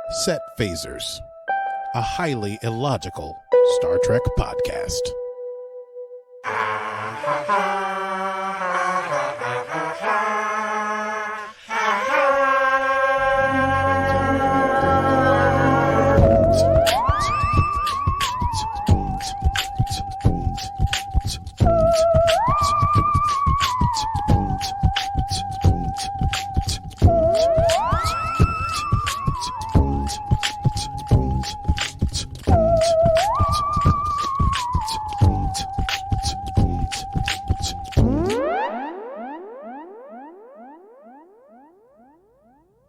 Set Phasers, a highly illogical Star Trek podcast.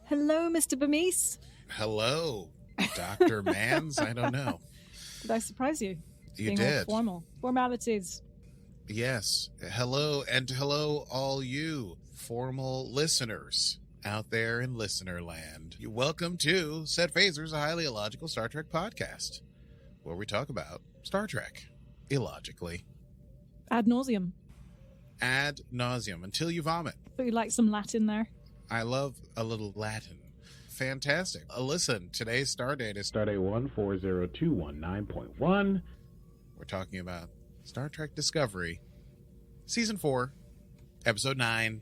Hello, Mr. Bamis. Hello, Dr. Mans. I don't know. Did I surprise you? You Being did. All formal. Formalities. Yes. Hello, and hello, all you formal listeners out there in listener land. Welcome to Set Phasers, a highly illogical Star Trek podcast, where we talk about Star Trek illogically. Ad nauseum. Ad nauseum, until you vomit. But you like some Latin there? I love a little Latin. Fantastic. Listen, today's star date is Stardate 140219.1. We're talking about Star Trek Discovery, Season 4, Episode 9,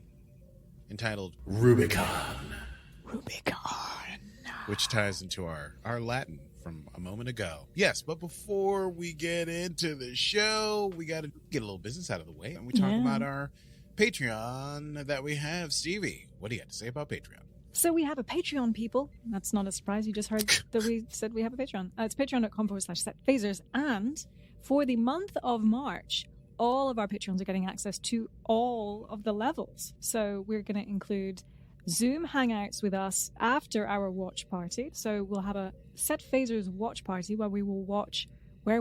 entitled Rubicon. Rubicon. Which ties into our Latin from a moment ago. Yes, but before we get into the show, we got to get a little business out of the way. And we talk about our Patreon that we have. Stevie, what do you have to say about Patreon? So we have a Patreon, people. That's not a surprise. You just heard that we said we have a Patreon. It's patreon.com/setphasers. And for the month of March, all of our Patreons are getting access to all of the levels. So we're going to include Zoom hangouts with us after our watch party. So we'll have a Set Phasers watch party where we will watch an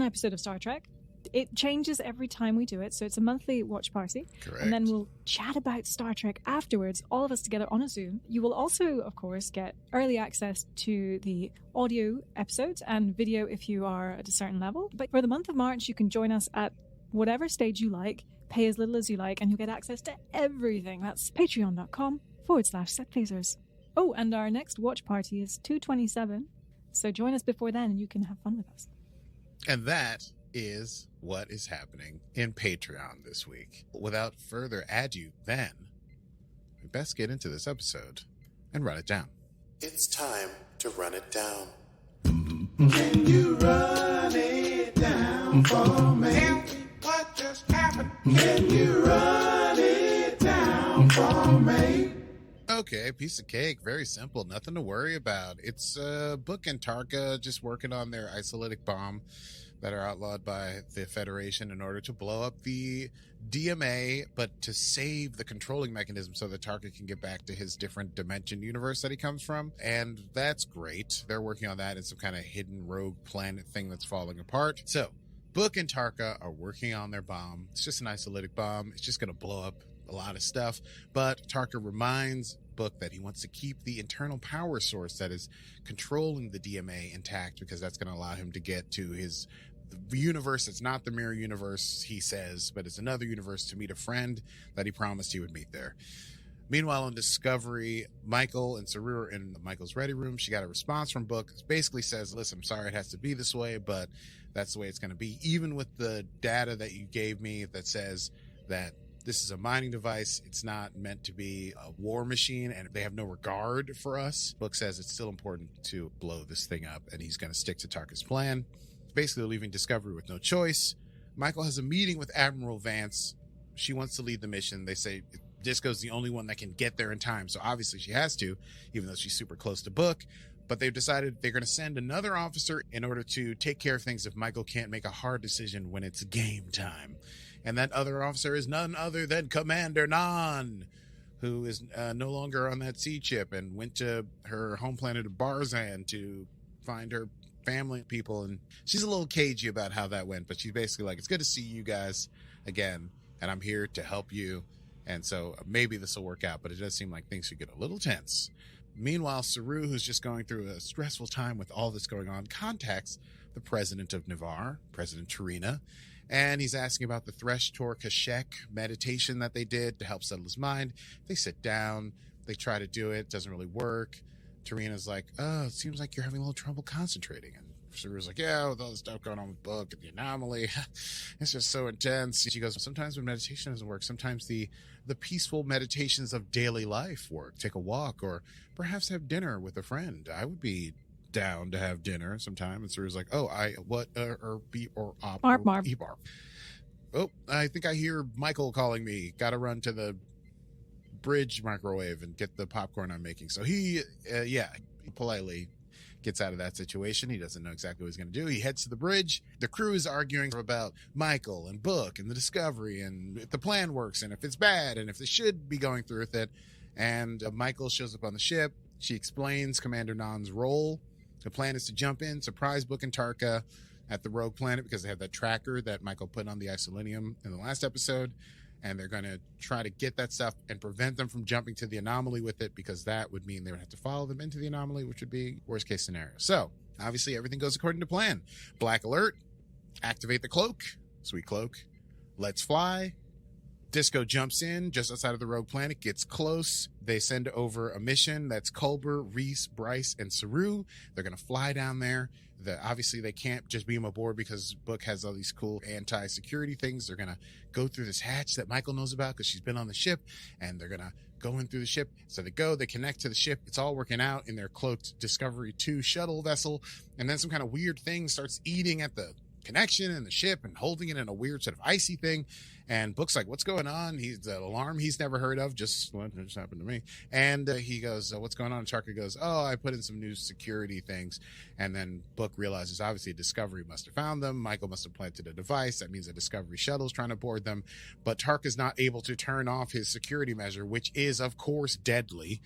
episode of Star Trek. It changes every time we do it, so it's a monthly watch party. Correct. And then we'll chat about Star Trek afterwards, all of us together on a Zoom. You will also, of course, get early access to the audio episodes and video if you are at a certain level. But for the month of March, you can join us at whatever stage you like, pay as little as you like, and you'll get access to everything. That's patreon.com/setphasers. Oh, and our next watch party is 2/27, so join us before then and you can have fun with us. And that is what is happening in Patreon this week. Without further ado, then, we best get into this episode and run it down. It's time to run it down. Can you run it down for me? Tell me what just happened. Can you run it down for me? Okay, piece of cake. Very simple. Nothing to worry about. It's Book and Tarka just working on their isolytic bomb that are outlawed by the Federation in order to blow up the DMA, but to save the controlling mechanism so that Tarka can get back to his different dimension universe that he comes from. And that's great. They're working on that in some kind of hidden rogue planet thing that's falling apart. So Book and Tarka are working on their bomb. It's just an isolytic bomb. It's just going to blow up a lot of stuff. But Tarka reminds Book that he wants to keep the internal power source that is controlling the DMA intact, because that's going to allow him to get to his universe. It's not the mirror universe, he says, but it's another universe, to meet a friend that he promised he would meet there. Meanwhile, on Discovery, Michael and Saru are in Michael's ready room. She got a response from Book. It basically says, listen, I'm sorry it has to be this way, but that's the way it's going to be. Even with the data that you gave me that says that this is a mining device, it's not meant to be a war machine, and they have no regard for us. Book says it's still important to blow this thing up, and he's going to stick to Tarka's plan. Basically leaving Discovery with no choice. Michael has a meeting with Admiral Vance. She wants to lead the mission. They say Disco's the only one that can get there in time, so obviously she has to, even though she's super close to Book. But they've decided they're going to send another officer in order to take care of things if Michael can't make a hard decision when it's game time. And that other officer is none other than Commander Nhan, who is no longer on that sea chip and went to her home planet of Barzan to find her family people. And she's a little cagey about how that went, but she's basically like, it's good to see you guys again, and I'm here to help you. And so maybe this will work out, but it does seem like things should get a little tense. Meanwhile, Saru, who's just going through a stressful time with all this going on, contacts the president of Navarre, President Tarina, and he's asking about the Thresh Tor Kashek meditation that they did to help settle his mind. They sit down, They try to do it. Doesn't really work. Tarina's like, oh, it seems like you're having a little trouble concentrating. And Saru's like, yeah, with all the stuff going on with Book and the anomaly, it's just so intense. She goes, sometimes when meditation doesn't work, sometimes the peaceful meditations of daily life work. Take a walk or perhaps have dinner with a friend. I would be down to have dinner sometime. And Saru's like, oh, Marb. Oh, I think I hear Michael calling me. Gotta run to the bridge microwave and get the popcorn I'm making. So he politely gets out of that situation. He doesn't know exactly what he's going to do. He heads to the bridge. The crew is arguing about Michael and Book and the Discovery and if the plan works and if it's bad and if they should be going through with it. And Michael shows up on the ship. She explains Commander Nhan's role. The plan is to jump in, surprise Book and Tarka at the rogue planet because they have that tracker that Michael put on the isolytic in the last episode. And they're going to try to get that stuff and prevent them from jumping to the anomaly with it, because that would mean they would have to follow them into the anomaly, which would be worst case scenario. So obviously everything goes according to plan. Black alert, activate the cloak, sweet cloak, let's fly. Disco jumps in just outside of the rogue planet, gets close. They send over a mission. That's Culber, Reese, Bryce, and Saru. They're going to fly down there. Obviously, they can't just beam aboard because Book has all these cool anti-security things. They're going to go through this hatch that Michael knows about because she's been on the ship, and they're going to go in through the ship. So they connect to the ship. It's all working out in their cloaked Discovery 2 shuttle vessel. And then some kind of weird thing starts eating at the connection in the ship and holding it in a weird sort of icy thing. And Book's like, what's going on? He's the alarm he's never heard of. Just happened to me. And he goes, what's going on? And Tarka goes, oh, I put in some new security things. And then Book realizes obviously Discovery must have found them. Michael must have planted a device. That means a Discovery shuttle's trying to board them. But Tarka's not able to turn off his security measure, which is, of course, deadly.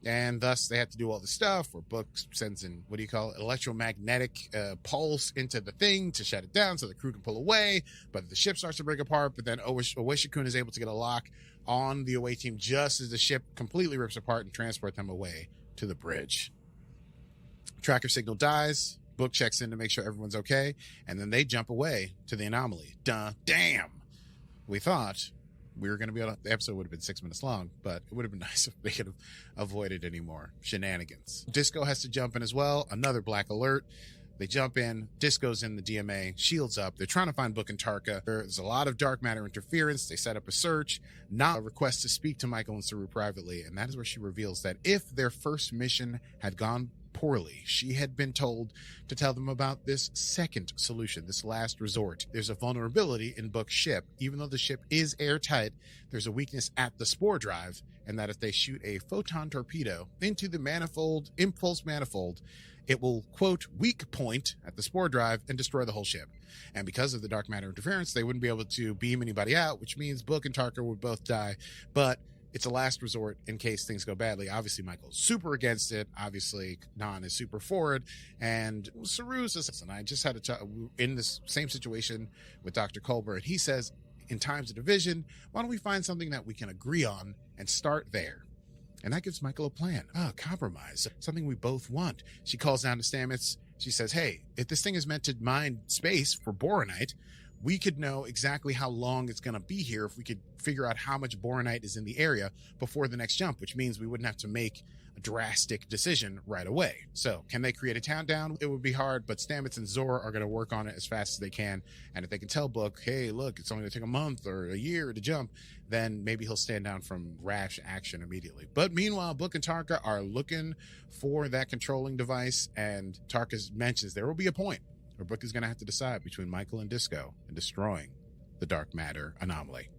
And thus they have to do all the stuff where Book sends in, electromagnetic pulse into the thing to shut it down so the crew can pull away. But the ship starts to break apart. But then Oweshikun is able to get a lock on the away team just as the ship completely rips apart and transport them away to the bridge. Tracker signal dies. Book checks in to make sure everyone's okay. And then they jump away to the anomaly. Damn. We thought we were going to be able to, the episode would have been 6 minutes long, but it would have been nice if they could have avoided any more shenanigans. Disco has to jump in as well. Another black alert. They jump in. Disco's in the DMA. Shields up. They're trying to find Book and Tarka. There's a lot of dark matter interference. They set up a search. Not a request to speak to Michael and Saru privately. And that is where she reveals that if their first mission had gone poorly, she had been told to tell them about this second solution, this last resort. There's a vulnerability in Book's ship. Even though the ship is airtight, there's a weakness at the spore drive, and that if they shoot a photon torpedo into the impulse manifold, it will, quote, weak point at the spore drive and destroy the whole ship. And because of the dark matter interference, they wouldn't be able to beam anybody out, which means Book and Tarka would both die. But it's a last resort in case things go badly. Obviously, Michael's super against it. Obviously, Nhan is super for it. And Saru says, and I just had in this same situation with Dr. Culber, and he says, in times of division, why don't we find something that we can agree on and start there? And that gives Michael a plan. Compromise, something we both want. She calls down to Stamets. She says, hey, if this thing is meant to mine space for boronite, we could know exactly how long it's going to be here if we could figure out how much boronite is in the area before the next jump, which means we wouldn't have to make a drastic decision right away. So can they create a countdown? It would be hard, but Stamets and Zor are going to work on it as fast as they can. And if they can tell Book, hey, look, it's only going to take a month or a year to jump, then maybe he'll stand down from rash action immediately. But meanwhile, Book and Tarka are looking for that controlling device, and Tarka mentions there will be a point where Book is going to have to decide between Michael and Disco and destroying the dark matter anomaly.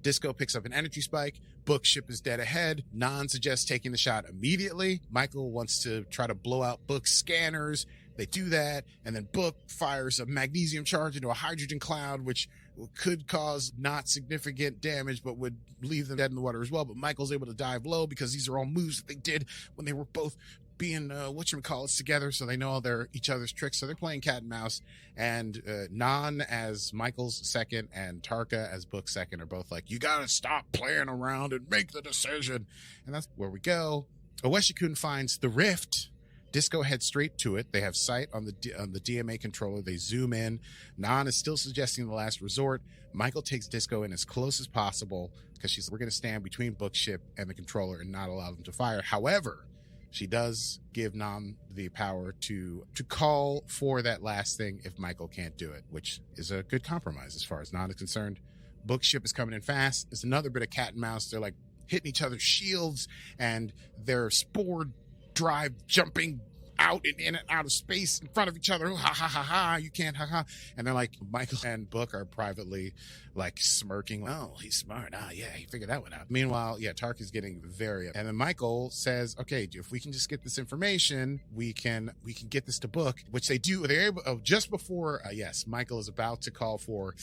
Disco picks up an energy spike. Book's ship is dead ahead. Nhan suggests taking the shot immediately. Michael wants to try to blow out Book's scanners. They do that, and then Book fires a magnesium charge into a hydrogen cloud, which could cause not significant damage, but would leave them dead in the water as well. But Michael's able to dive low because these are all moves that they did when they were both being whatchamacallits together, so they know all each other's tricks. So they're playing cat and mouse, and Nhan as Michael's second and Tarka as Book's second are both like, you gotta stop playing around and make the decision. And that's where we go. Oweshikun finds the rift. Disco heads straight to it. They have sight on the DMA controller. They zoom in. Nhan is still suggesting the last resort. Michael takes Disco in as close as possible because we're going to stand between Bookship and the controller and not allow them to fire. However, she does give Nhan the power to call for that last thing if Michael can't do it, which is a good compromise as far as Nhan is concerned. Bookship is coming in fast. It's another bit of cat and mouse. They're like hitting each other's shields, and their spore drive jumping out and in and out of space in front of each other. Ha ha ha ha, you can't, ha ha. And they're like, Michael and Book are privately like smirking. Oh, he's smart. Ah, yeah, he figured that one out. Meanwhile, yeah, Tarka's getting very, and then Michael says, okay, if we can just get this information, we can get this to Book, which they do. They're able, just before, yes, Michael is about to call for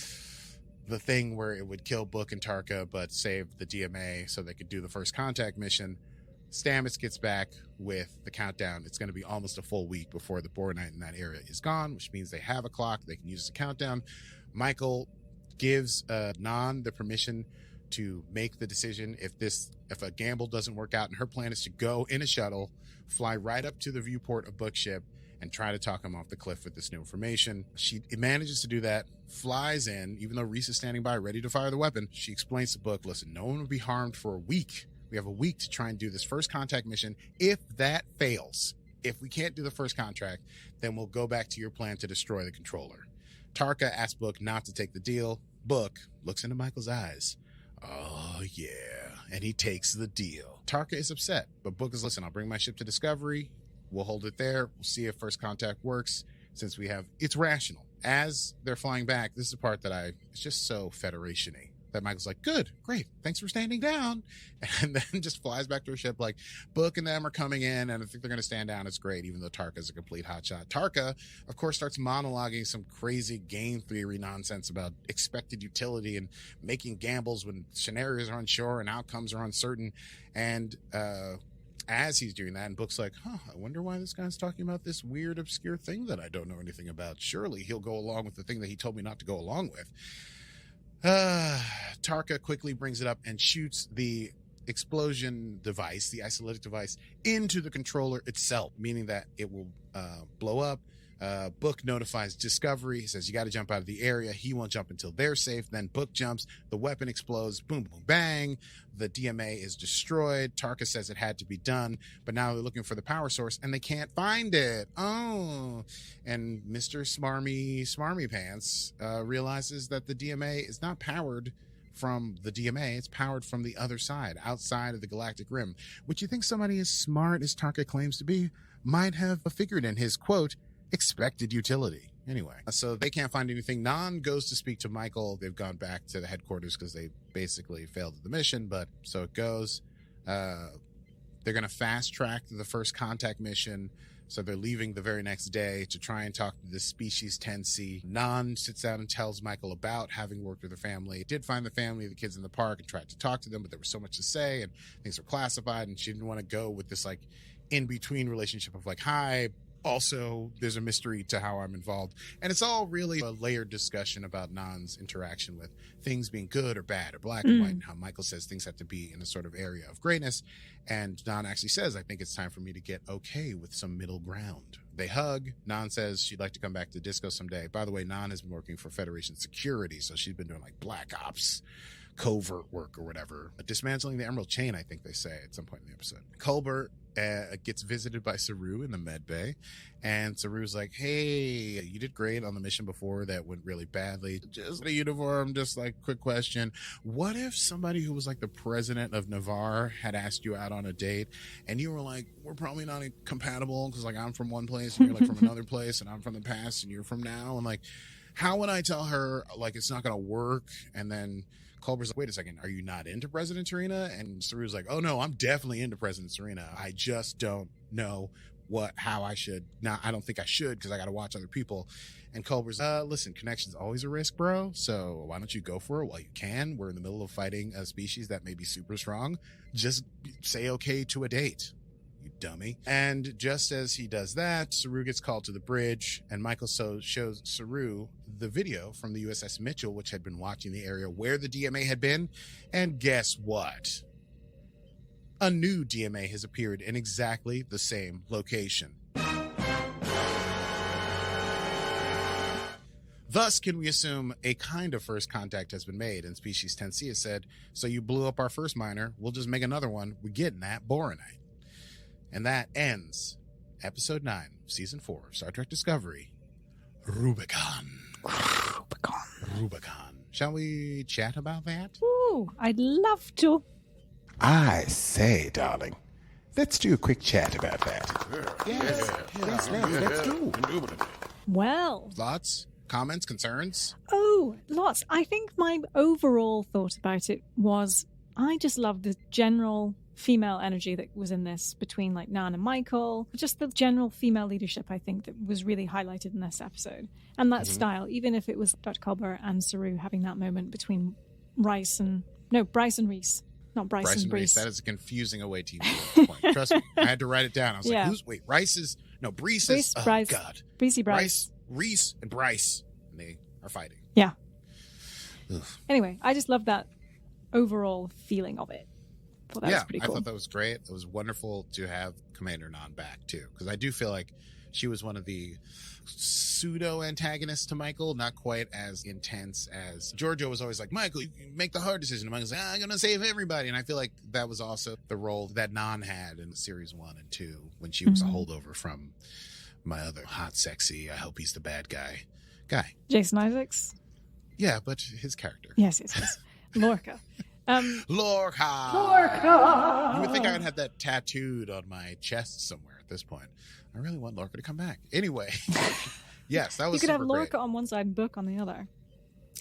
the thing where it would kill Book and Tarka, but save the DMA so they could do the first contact mission. Stamets gets back with the countdown. It's going to be almost a full week before the Boronite in that area is gone, which means they have a clock. They can use as a countdown. Michael gives Nhan the permission to make the decision if a gamble doesn't work out, and her plan is to go in a shuttle, fly right up to the viewport of Bookship, and try to talk him off the cliff with this new information. She manages to do that, flies in, even though Reese is standing by ready to fire the weapon. She explains to Book, listen, no one will be harmed for a week. We have a week to try and do this first contact mission. If that fails, if we can't do the first contract, then we'll go back to your plan to destroy the controller. Tarka asks Book not to take the deal. Book looks into Michael's eyes. Oh, yeah. And he takes the deal. Tarka is upset, but Book is, listen, I'll bring my ship to Discovery. We'll hold it there. We'll see if first contact works, since it's rational. As they're flying back, this is the part that it's just so Federation-y. That Michael's like, good, great, thanks for standing down. And then just flies back to her ship like, Book and them are coming in, and I think they're going to stand down. It's great, even though Tarka's a complete hotshot. Tarka, of course, starts monologuing some crazy game theory nonsense about expected utility and making gambles when scenarios are unsure and outcomes are uncertain. And as he's doing that, and Book's like, I wonder why this guy's talking about this weird, obscure thing that I don't know anything about. Surely he'll go along with the thing that he told me not to go along with. Tarka quickly brings it up and shoots the explosion device, the isolytic device, into the controller itself, meaning that it will blow up. Book notifies Discovery. He says, you got to jump out of the area. He won't jump until they're safe. Then Book jumps. The weapon explodes. Boom, boom, bang. The DMA is destroyed. Tarka says it had to be done, but now they're looking for the power source and they can't find it. Oh, and Mr. Smarmy Pants realizes that the DMA is not powered from the DMA. It's powered from the other side, outside of the galactic rim, which you think somebody as smart as Tarka claims to be might have figured in his, quote, expected utility. Anyway, so they can't find anything. Nhan goes to speak to Michael. They've gone back to the headquarters because they basically failed at the mission, but so it goes. They're going to fast track the first contact mission, so they're leaving the very next day to try and talk to the species 10C. Nhan sits down and tells Michael about having worked with her family. Did find the family, the kids in the park, and tried to talk to them, but there was so much to say and things were classified, and she didn't want to go with this like in-between relationship of like, hi, also there's a mystery to how I'm involved. And it's all really a layered discussion about Nhan's interaction with things being good or bad or black and white, and how Michael says things have to be in a sort of area of grayness. And Nhan actually says, I think it's time for me to get okay with some middle ground. They hug. Nhan says she'd like to come back to Disco someday. By the way, Nhan has been working for Federation security, so she's been doing like black ops, covert work or whatever. Dismantling the Emerald Chain, I think they say at some point in the episode. Colbert gets visited by Saru in the med bay, and Saru's like, hey, you did great on the mission before that went really badly. Just a uniform, just like quick question. What if somebody who was like the president of Navarre had asked you out on a date and you were like, we're probably not compatible because like I'm from one place and you're like from another place and I'm from the past and you're from now, and like how would I tell her like it's not gonna work? And then Culber's like, wait a second, are you not into President Serena? And Saru's like, oh no, I'm definitely into President Serena. I just don't know how I should. Now, I don't think I should because I got to watch other people. And Culber's listen, connection's always a risk, bro. So why don't you go for it while you can? We're in the middle of fighting a species that may be super strong. Just say okay to a date, you dummy. And just as he does that, Saru gets called to the bridge, and Michael shows Saru the video from the USS Mitchell, which had been watching the area where the DMA had been. And guess what? A new DMA has appeared in exactly the same location. Thus, can we assume a kind of first contact has been made? And Species 10C has said, so you blew up our first miner, we'll just make another one. We're getting that boronite. And that ends episode 9, season 4 of Star Trek Discovery, Rubicon. Rubicon. Shall we chat about that? Ooh, I'd love to. I say, darling, let's do a quick chat about that. Yes, let's do. Well, Thoughts? Comments? Concerns? oh, lots. I think my overall thought about it was I just loved the general female energy that was in this between like Nhan and Michael. Just the general female leadership, I think, that was really highlighted in this episode. And that style, even if it was Dr. Culber and Saru having that moment between Bryce and Reese. Not Bryce and Reese. That is a confusing away team at this point. Trust me. I had to write it down. I was like, Rice is, no, Brees is, Bryce, oh God. Bryce. Bryce, Reese, and Bryce. And they are fighting. Yeah. Ugh. Anyway, I just love that overall feeling of it. I thought that was pretty cool. I thought that was great. It was wonderful to have Commander Nhan back, too. Because I do feel like she was one of the pseudo-antagonists to Michael, not quite as intense as Giorgio was always like, Michael, you make the hard decision. And Michael's like, I'm going to save everybody. And I feel like that was also the role that Nhan had in series 1 and 2 when she was a holdover from my other hot, sexy, I hope he's the bad guy. Jason Isaacs? Yeah, but his character. Yes. Lorca. Lorca! You would think I would have that tattooed on my chest somewhere at this point. I really want Lorca to come back. Anyway, yes, that was You could have super Lorca great. on one side and Book on the other.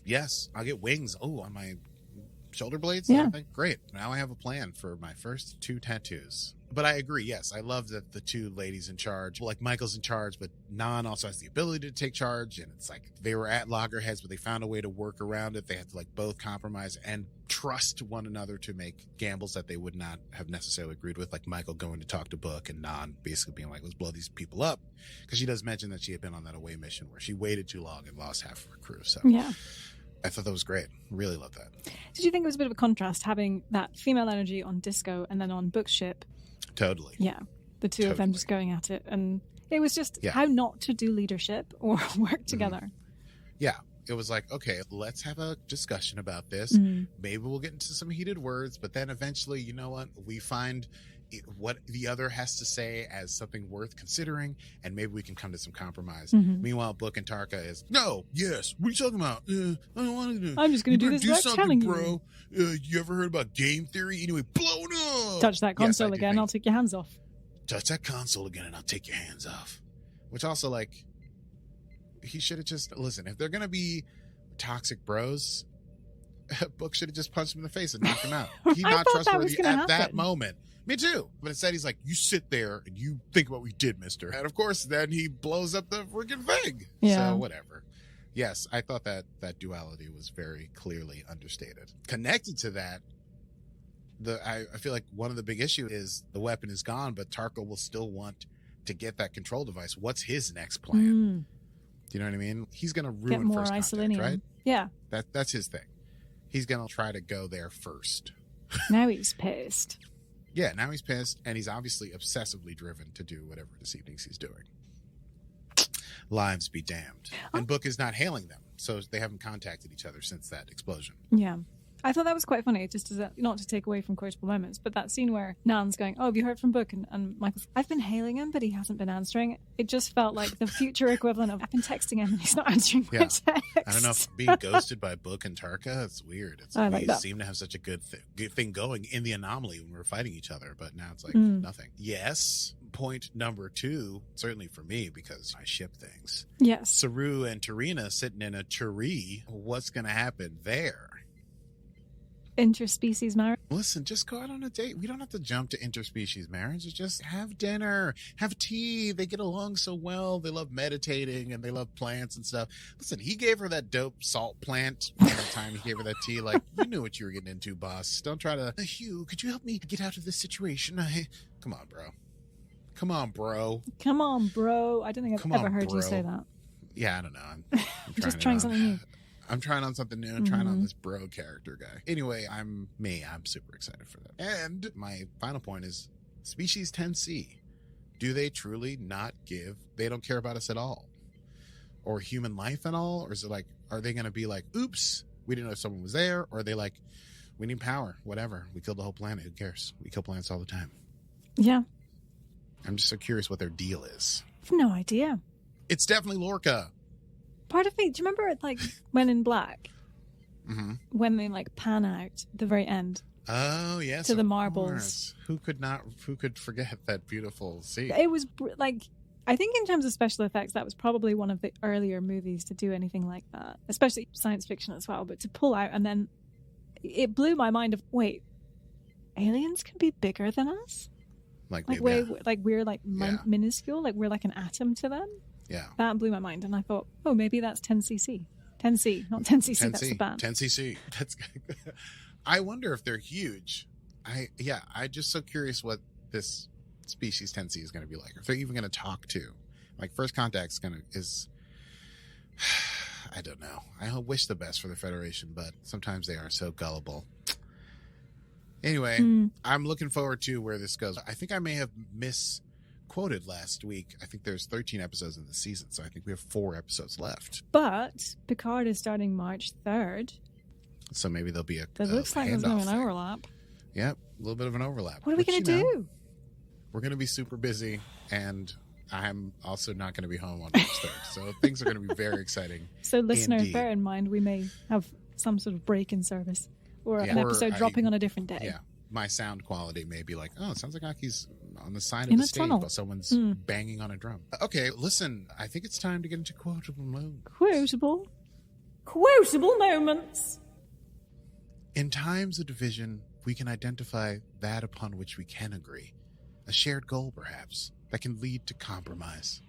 Yes, I'll get wings. Oh, on my shoulder blades? Yeah. Great. Now I have a plan for my first 2 tattoos. But I agree, yes. I love that the 2 ladies in charge, like Michael's in charge, but Nhan also has the ability to take charge. And it's like they were at loggerheads, but they found a way to work around it. They had to like both compromise and trust one another to make gambles that they would not have necessarily agreed with. Like Michael going to talk to Book and Nhan basically being like, let's blow these people up. Because she does mention that she had been on that away mission where she waited too long and lost half of her crew. So Yeah. I thought that was great. Really love that. Did you think it was a bit of a contrast having that female energy on Disco and then on Book's ship? Totally. Yeah. The two of them just going at it. And it was just Yeah. how not to do leadership or work together. Yeah. It was like, okay, let's have a discussion about this. Maybe we'll get into some heated words, but then eventually, you know what? We find what the other has to say as something worth considering, and maybe we can come to some compromise. Meanwhile, Book and Tarka is, no, yes, what are you talking about? I don't want to do. I'm just going to do this without telling bro. You ever heard about game theory? Anyway, blow it up. Touch that Yes, console I do again, think- I'll take your hands off. Touch that console again, and I'll take your hands off. Which also, like, he should have just listen. If they're gonna be toxic bros, Book should have just punched him in the face and knocked him out. He's I not thought that was trustworthy gonna at that happen. moment. Me too. But instead, he's like, "You sit there and you think about what we did, Mister." And of course, then he blows up the freaking thing. Yeah. So whatever. Yes, I thought that duality was very clearly understated. Connected to that, I feel like one of the big issues is the weapon is gone, but Tarka will still want to get that control device. What's his next plan? Do you know what I mean? He's going to ruin Get more first contact, isolytic. right? Yeah. That's his thing. He's going to try to go there first. Now he's pissed. Yeah, now he's pissed, and he's obviously obsessively driven to do whatever this evening's he's doing. Lives be damned. And Book is not hailing them, so they haven't contacted each other since that explosion. Yeah. I thought that was quite funny, just as not to take away from quotable moments, but that scene where Nan's going, oh, have you heard from Book? And Michael's, I've been hailing him, but he hasn't been answering. It just felt like the future equivalent of, I've been texting him and he's not answering my text. I don't know if being ghosted by Book and Tarka, it's weird. I like we that. seem to have such a good thing going in the anomaly when we were fighting each other, but now it's like nothing. Yes. Point number 2, certainly for me, because I ship things. Yes. Saru and Tarina sitting in a tree. What's going to happen there? Interspecies marriage. Listen, just go out on a date. We don't have to jump to interspecies marriage. Just have dinner, have tea. They get along so well. They love meditating and they love plants and stuff. Listen, he gave her that dope salt plant the time he gave her that tea. Like, you knew what you were getting into, boss. Don't try to, Hugh, could you help me get out of this situation? Come on, bro. Come on, bro. Come on, bro. I don't think I've Come on, ever heard you bro. say that. Yeah, I don't know. I'm Just trying something new. I'm trying on something new and trying on this bro character guy. Anyway, I'm super excited for that. And my final point is Species 10C. Do they truly not give? They don't care about us at all. or human life and all? Or is it like, are they going to be like, oops, we didn't know someone was there? Or are they like, we need power, whatever. We killed the whole planet. Who cares? We kill planets all the time. Yeah. I'm just so curious what their deal is. I have no idea. It's definitely Lorca. Part of me, do you remember like Men in Black? Mm-hmm. When they like pan out at the very end Oh, yes. to the of marbles. course. Who could forget that beautiful scene? It was like, I think in terms of special effects, that was probably one of the earlier movies to do anything like that, especially science fiction as well. But to pull out and then it blew my mind of, wait, aliens can be bigger than us? Like Like maybe, we're like Yeah. minuscule, like we're like an atom to them. yeah. That blew my mind, and I thought, oh, maybe that's 10cc. 10C, not 10cc. That's the 10C. band. 10cc. That's. I wonder if they're huge. I'm just so curious what this species 10C is going to be like. If they're even going to talk to, like, First Contact's is. I don't know. I wish the best for the Federation, but sometimes they are so gullible. Anyway, I'm looking forward to where this goes. I think I may have misquoted last week. I think there's 13 episodes in the season, so I think we have 4 episodes left. But Picard is starting March 3rd. So maybe there'll be a It looks like there's going to be an handoff there. overlap. Yep, a little bit of an overlap. What are we going to do? We're going to be super busy, and I'm also not going to be home on March 3rd. So things are going to be very exciting. So, listener, Indeed. bear in mind, we may have some sort of break in service or an Yeah. Or episode dropping on a different day. Yeah, my sound quality may be like, oh, it sounds like Aki's on the side In of the a stage tunnel. while someone's banging on a drum. Okay, listen, I think it's time to get into quotable mode. Quotable moments. In times of division, we can identify that upon which we can agree. A shared goal, perhaps, that can lead to compromise.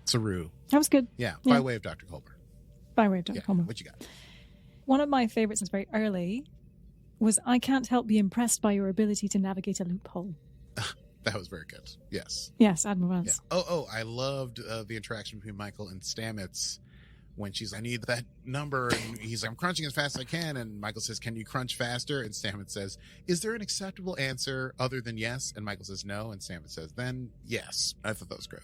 Saru. That was good. Yeah, Yeah. by way of Dr. Colbert. By way of Dr. Yeah, Coleman. what you got? One of my favorites is very early was, I can't help be impressed by your ability to navigate a loophole. That was very good. Yes. Yes, Admiral Yeah. Vance. Oh, I loved the interaction between Michael and Stamets when she's, I need that number, and he's like, I'm crunching as fast as I can, and Michael says, can you crunch faster? And Stamets says, is there an acceptable answer other than yes? And Michael says no, and Stamets says, then yes. I thought that was great.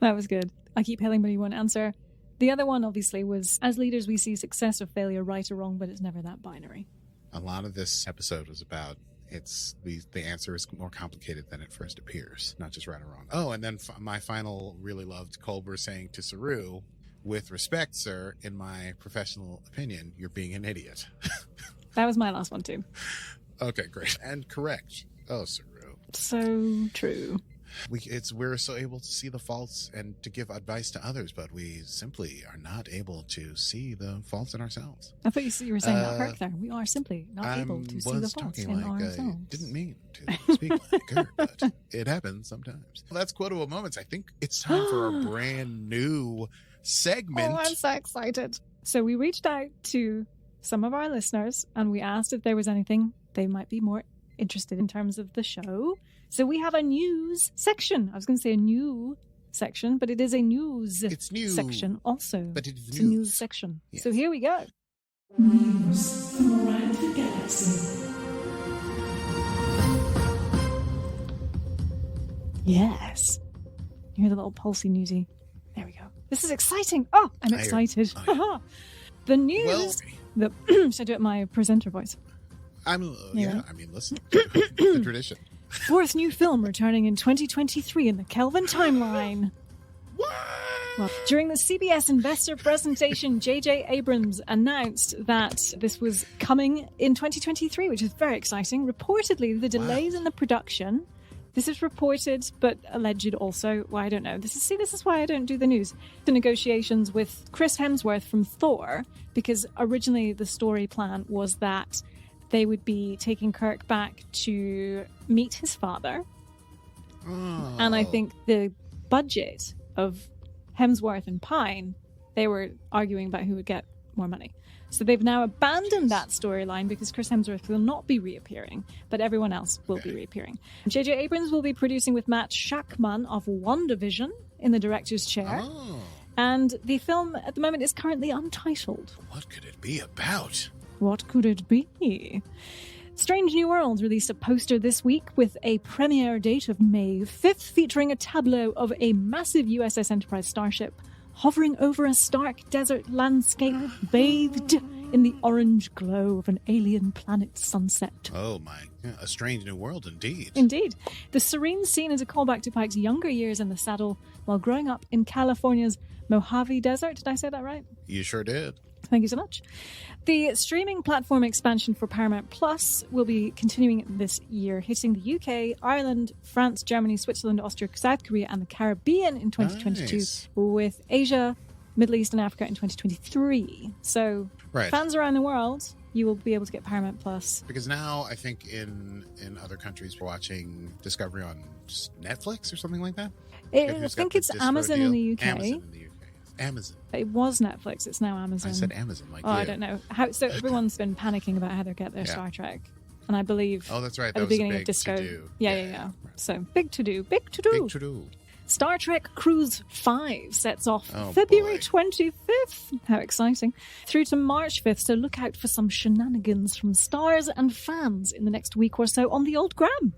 That was good. I keep hailing, but you won't answer. The other one, obviously, was, as leaders, we see success or failure, right or wrong, but it's never that binary. A lot of this episode was about, the answer is more complicated than it first appears, not just right or wrong. Oh, and then my final really loved Colbert saying to Saru, with respect, sir, in my professional opinion, you're being an idiot. That was my last one, too. Okay, great. And correct. Oh, Saru. So true. We're so able to see the faults and to give advice to others, but we simply are not able to see the faults in ourselves. I thought you were saying that Kirk there. We are simply not able to see the was faults talking in like ourselves. I didn't mean to speak like Kirk, but it happens sometimes. Well, that's quotable moments. I think it's time for our brand new segment. Oh, I'm so excited. So we reached out to some of our listeners and we asked if there was anything they might be more interested in terms of the show. So we have a news section. I was going to say a new section, but it is a news It's new, section also. but it is It's a news section. Yes. So here we go. News from around the galaxy. Yes. You hear the little pulsey newsy. There we go. This is exciting. Oh, I'm I hear- excited. oh, The news. Well, Should I do it in my presenter voice? yeah, I mean, listen, the tradition. Fourth new film returning in 2023 in the Kelvin timeline. What? Well, during the CBS investor presentation, J.J. Abrams announced that this was coming in 2023, which is very exciting. Reportedly, the delays in the production. This is reported, but alleged also. Well, I don't know. This is why I don't do the news. The negotiations with Chris Hemsworth from Thor, because originally the story plan was that they would be taking Kirk back to meet his father. Oh. And I think the budget of Hemsworth and Pine, they were arguing about who would get more money. So they've now abandoned that storyline because Chris Hemsworth will not be reappearing, but everyone else will be reappearing. J.J. Abrams will be producing with Matt Shakman of WandaVision in the director's chair. Oh, And the film at the moment is currently untitled. what could it be about? What could it be? Strange New Worlds released a poster this week with a premiere date of May 5th, featuring a tableau of a massive USS Enterprise starship hovering over a stark desert landscape bathed in the orange glow of an alien planet sunset. Oh my, a strange new world indeed. Indeed. The serene scene is a callback to Pike's younger years in the saddle while growing up in California's Mojave Desert. Did I say that right? You sure did. Thank you so much. The streaming platform expansion for Paramount Plus will be continuing this year, hitting the UK, Ireland, France, Germany, Switzerland, Austria, South Korea, and the Caribbean in 2022, Nice. with Asia, Middle East, and Africa in 2023. So, Right. fans around the world, you will be able to get Paramount Plus. Because now I think in other countries we're watching Discovery on just Netflix or something like that. I If you've think got it's the Discord Amazon in deal. the UK. Amazon in the UK. Amazon. It was Netflix. It's now Amazon. I said Amazon like Oh, you. I don't know. So everyone's been panicking about how they get their Yeah. Star Trek. And I believe Oh, that's right. at That the was a beginning big of Disco. to-do. Yeah. So big to do. Big to do. Big to do. Star Trek Cruise 5 sets off Oh, February boy. 25th. How exciting. Through to March 5th. So look out for some shenanigans from stars and fans in the next week or so on the old gram.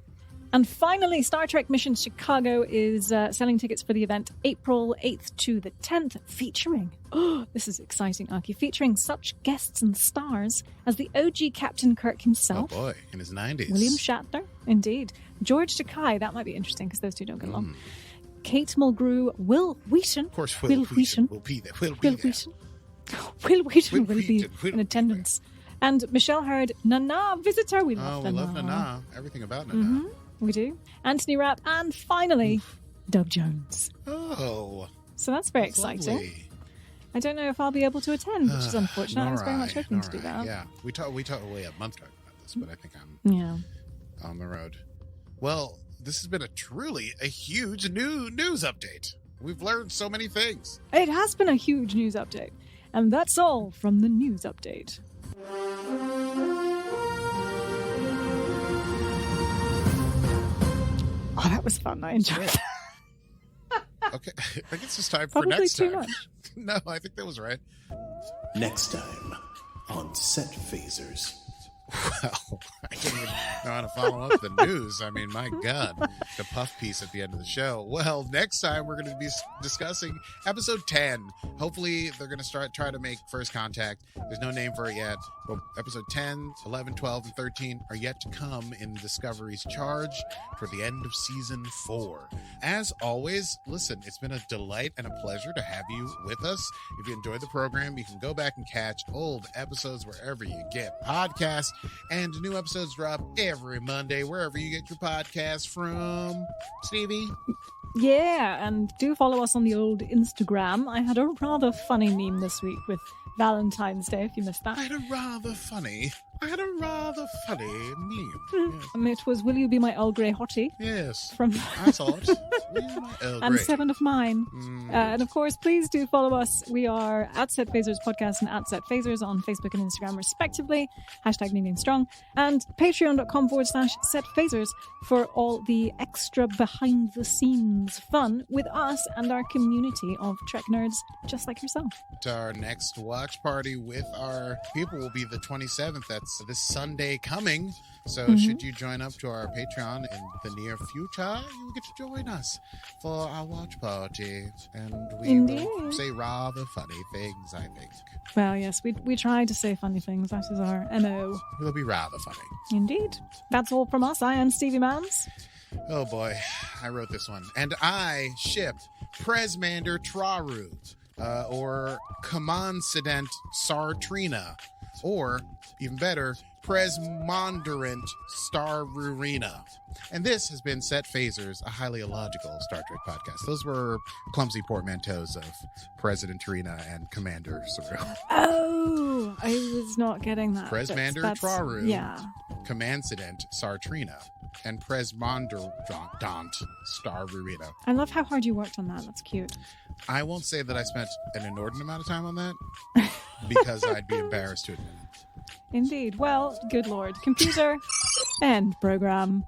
And finally, Star Trek Mission Chicago is selling tickets for the event April 8th to the 10th, featuring, this is exciting, Aki, featuring such guests and stars as the OG Captain Kirk Oh himself, boy, in his 90s. William Shatner, indeed, George Takei, that might be interesting because those two don't get along, Kate Mulgrew, Will Wheaton, Of course, Will Wheaton will be there. Will be Will there. Wheaton. Will Wheaton Will will be Wheaton will in be attendance. And Michelle Hurd, Nana visitor. We love Oh, we Nana. love Nana. Everything about Nana. We do. Anthony Rapp, and finally, Doug Jones. Oh, So that's very that's exciting. lovely. I don't know if I'll be able to attend, which is unfortunate. I was very much Alright, hoping to do alright. that. Yeah, we talked a month talking about this, but I think I'm Yeah. on the road. Well, this has been a huge news update. We've learned so many things. It has been a huge news update. And that's all from the news update. Oh, that was fun. I enjoyed it. Okay, I think it's just time Probably for next too time. much. No, I think that was right. Next time on Set Phasers. Well, I didn't even know how to follow up the news. I mean, my God, the puff piece at the end of the show. Well, next time we're going to be discussing episode 10. Hopefully, they're going to try to make first contact. There's no name for it yet. But episode 10, 11, 12, and 13 are yet to come in Discovery's charge for the end of season 4. As always, listen, it's been a delight and a pleasure to have you with us. If you enjoyed the program, you can go back and catch old episodes wherever you get podcasts. And new episodes drop every Monday, wherever you get your podcasts from. Stevie? Yeah, and do follow us on the old Instagram. I had a rather funny meme this week with Valentine's Day, if you missed that. I had a rather funny meme. It was Will You Be My Earl Grey Hottie? Yes. From I saw it. Oh, and great. 7 of mine. And of course, please do follow us. We are at Set Phasers Podcast and at Set Phasers on Facebook and Instagram, respectively. Hashtag Me Being Strong. And patreon.com/Set Phasers for all the extra behind the scenes fun with us and our community of Trek nerds just like yourself. Our next watch party with our people will be the 27th. That's this Sunday coming. So should you join up to our Patreon in the near future, you will get to join us for our watch party. And we will Indeed. say rather funny things, I think. Well, yes, we try to say funny things. That is our MO. It'll be rather funny. Indeed. That's all from us. I am Stevie Mans. Oh boy, I wrote this one. And I shipped Presmander Traru, or Commandant Sartrina, or even better, Presmonderant Starrurina. And this has been Set Phasers, a highly illogical Star Trek podcast. Those were clumsy portmanteaus of President Tarina and Commander Saru. Oh, I was not getting that. Presmander That's- Traru, Yeah. Commandant Sartrina, and Presmonderant Starrurina. I love how hard you worked on that. That's cute. I won't say that I spent an inordinate amount of time on that because I'd be embarrassed to admit it. Indeed. Well, good lord. Computer, end program.